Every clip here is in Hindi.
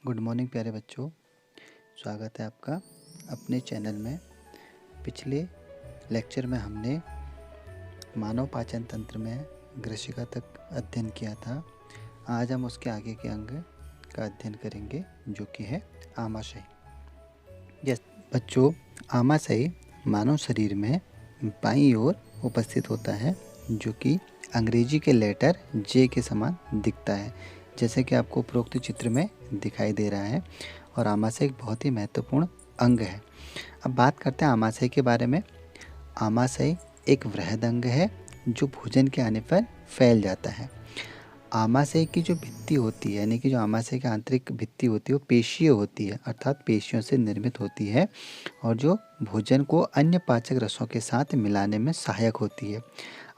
गुड मॉर्निंग प्यारे बच्चों। स्वागत है आपका अपने चैनल में। पिछले लेक्चर में हमने मानव पाचन तंत्र में ग्रसिका तक अध्ययन किया था। आज हम उसके आगे के अंग का अध्ययन करेंगे जो कि है आमाशय। यस बच्चों, आमाशय मानव शरीर में बाईं ओर उपस्थित होता है जो कि अंग्रेजी के लेटर जे के समान दिखता है, जैसे कि आपको उपरोक्त चित्र में दिखाई दे रहा है। और आमाशय एक बहुत ही महत्वपूर्ण अंग है। अब बात करते हैं आमाशय के बारे में। आमाशय एक वृहद अंग है जो भोजन के आने पर फैल जाता है। आमाशय की जो भित्ति होती है, यानी कि जो आमाशय की आंतरिक भित्ति होती है वो पेशीय होती है, अर्थात पेशियों से निर्मित होती है और जो भोजन को अन्य पाचक रसों के साथ मिलाने में सहायक होती है।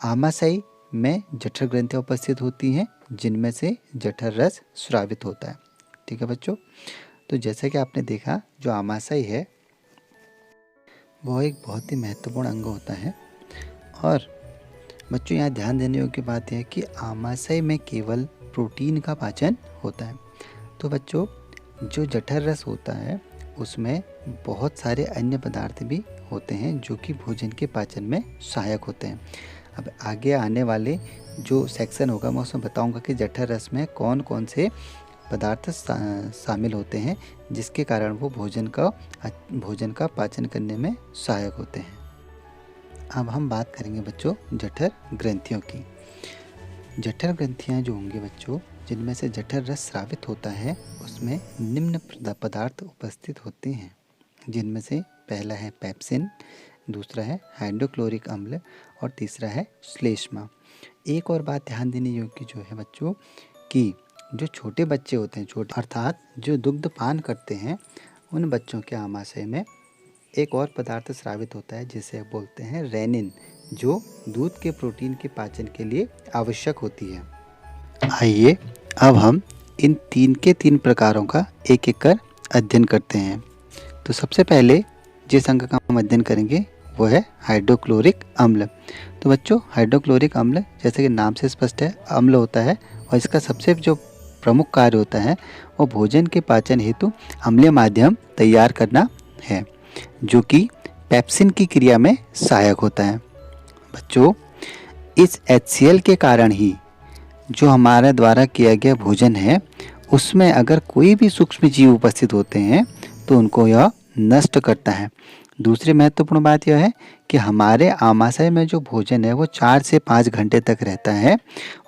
आमाशय में जठर ग्रंथियाँ उपस्थित होती हैं जिनमें से जठर रस स्रावित होता है। ठीक है बच्चों, तो जैसे कि आपने देखा जो आमाशय है वो एक बहुत ही महत्वपूर्ण अंग होता है। और बच्चों यहाँ ध्यान देने योग्य बात यह है कि आमाशय में केवल प्रोटीन का पाचन होता है। तो बच्चों जो जठर रस होता है उसमें बहुत सारे अन्य पदार्थ भी होते हैं जो कि भोजन के पाचन में सहायक होते हैं। अब आगे आने वाले जो सेक्शन होगा मैं उसमें बताऊंगा कि जठर रस में कौन कौन से पदार्थ शामिल होते हैं जिसके कारण वो भोजन का पाचन करने में सहायक होते हैं। अब हम बात करेंगे बच्चों जठर ग्रंथियों की। जठर ग्रंथियाँ जो होंगे बच्चों, जिनमें से जठर रस स्रावित होता है उसमें निम्न पदार्थ उपस्थित होते हैं, जिनमें से पहला है पेप्सिन, दूसरा है हाइड्रोक्लोरिक अम्ल और तीसरा है श्लेष्मा। एक और बात ध्यान देने योग्य जो है बच्चों कि जो छोटे बच्चे होते हैं, छोटे अर्थात जो दुग्धपान करते हैं, उन बच्चों के आमाशय में एक और पदार्थ स्रावित होता है जिसे बोलते हैं रेनिन, जो दूध के प्रोटीन के पाचन के लिए आवश्यक होती है। आइए अब हम इन तीन प्रकारों का एक एक कर अध्ययन करते हैं। तो सबसे पहले जिस अंग का हम अध्ययन करेंगे वो है हाइड्रोक्लोरिक अम्ल। तो बच्चों हाइड्रोक्लोरिक अम्ल जैसे कि नाम से स्पष्ट है, अम्ल होता है और इसका सबसे जो प्रमुख कार्य होता है वो भोजन के पाचन हेतु अम्लीय माध्यम तैयार करना है, जो कि पेप्सिन की क्रिया में सहायक होता है। बच्चों इस HCl के कारण ही जो हमारे द्वारा किया गया भोजन है उसमें अगर कोई भी सूक्ष्म जीव उपस्थित होते हैं तो उनको यह नष्ट करता है। दूसरी महत्वपूर्ण बात यह है कि हमारे आमाशय में जो भोजन है वो 4 से 5 घंटे तक रहता है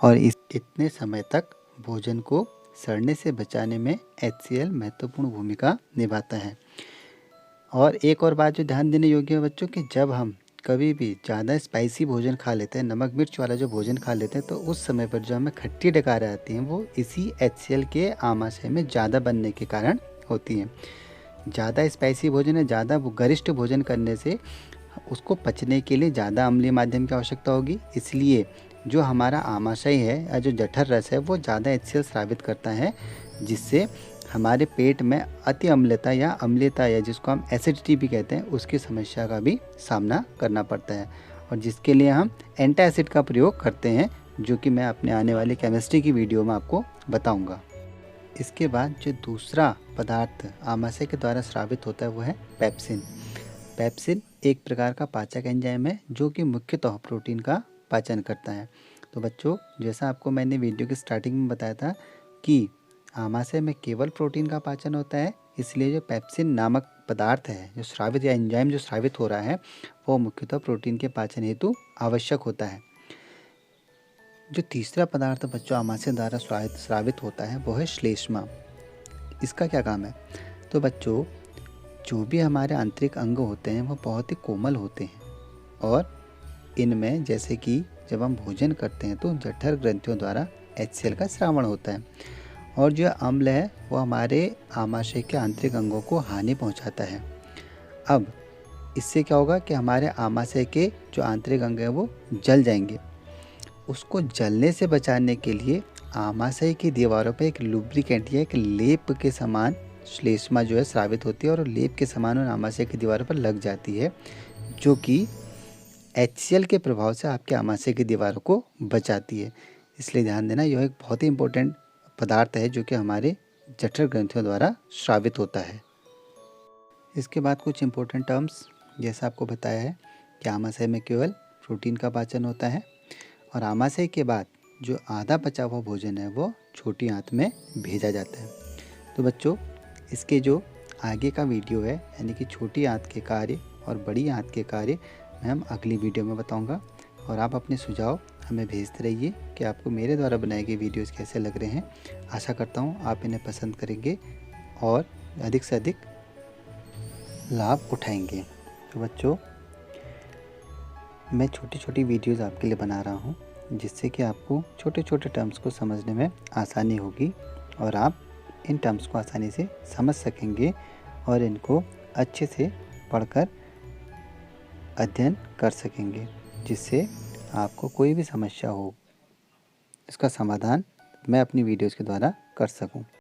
और इतने समय तक भोजन को सड़ने से बचाने में HCl महत्वपूर्ण भूमिका निभाता है। और एक और बात जो ध्यान देने योग्य है बच्चों कि जब हम कभी भी ज़्यादा स्पाइसी भोजन खा लेते हैं, नमक मिर्च वाला जो भोजन खा लेते हैं, तो उस समय पर जो हमें खट्टी डकारें आती हैं वो इसी HCl के आमाशय में ज़्यादा बनने के कारण होती हैं। ज़्यादा स्पाइसी भोजन है, ज़्यादा गरिष्ठ भोजन करने से उसको पचने के लिए ज़्यादा अम्लीय माध्यम की आवश्यकता होगी, इसलिए जो हमारा आमाशय है या जो जठर रस है वो ज़्यादा HCl स्रावित करता है, जिससे हमारे पेट में अति अम्लता या जिसको हम एसिडिटी भी कहते हैं उसकी समस्या का भी सामना करना पड़ता है, और जिसके लिए हम एंटासिड का प्रयोग करते हैं, जो कि मैं अपने आने वाली केमिस्ट्री की वीडियो में आपको बताऊंगा। इसके बाद जो दूसरा पदार्थ आमाशय के द्वारा स्रावित होता है वो है पेप्सिन। पेप्सिन एक प्रकार का पाचक एंजाइम है जो कि मुख्यतः प्रोटीन का पाचन करता है। तो बच्चों जैसा आपको मैंने वीडियो की स्टार्टिंग में बताया था कि आमाशय में केवल प्रोटीन का पाचन होता है, इसलिए जो पेप्सिन नामक पदार्थ है जो स्रावित या एंजाइम जो स्रावित हो रहा है वो मुख्यतः प्रोटीन के पाचन हेतु आवश्यक होता है। जो तीसरा पदार्थ बच्चों आमाशय द्वारा स्रावित होता है वो है श्लेष्मा। इसका क्या काम है? तो बच्चों जो भी हमारे आंतरिक अंग होते हैं वो बहुत ही कोमल होते हैं और इनमें जैसे कि जब हम भोजन करते हैं तो जठर ग्रंथियों द्वारा HCl का स्रावण होता है, और जो अम्ल है वो हमारे आमाशय के आंतरिक अंगों को हानि पहुंचाता है। अब इससे क्या होगा कि हमारे आमाशय के जो आंतरिक अंग हैं वो जल जाएंगे। उसको जलने से बचाने के लिए आमाशय की दीवारों पर एक लुब्रिकेंट या एक लेप के समान श्लेष्मा जो है स्रावित होती है और लेप के समान उन आमाशय की दीवारों पर लग जाती है, जो कि HCl के प्रभाव से आपके आमाशय की दीवारों को बचाती है। इसलिए ध्यान देना, यह एक बहुत ही इम्पोर्टेंट पदार्थ है जो कि हमारे जठर ग्रंथियों द्वारा स्रावित होता है। इसके बाद कुछ इम्पोर्टेंट टर्म्स, जैसा आपको बताया है कि आमाशय में केवल प्रोटीन का पाचन होता है और आमाशय के बाद जो आधा पचा हुआ भोजन है वो छोटी आंत में भेजा जाता है। तो बच्चों, इसके जो आगे का वीडियो है, यानी कि छोटी आंत के कार्य और बड़ी आंत के कार्य, मैं हम अगली वीडियो में बताऊंगा। और आप अपने सुझाव हमें भेजते रहिए कि आपको मेरे द्वारा बनाए गए वीडियोज़ कैसे लग रहे हैं। आशा करता हूँ आप इन्हें पसंद करेंगे और अधिक से अधिक लाभ उठाएंगे। तो बच्चों, मैं छोटी छोटी वीडियोज़ आपके लिए बना रहा हूँ, जिससे कि आपको छोटे छोटे टर्म्स को समझने में आसानी होगी और आप इन टर्म्स को आसानी से समझ सकेंगे और इनको अच्छे से पढ़कर अध्ययन कर सकेंगे, जिससे आपको कोई भी समस्या हो इसका समाधान मैं अपनी वीडियोज़ के द्वारा कर सकूं।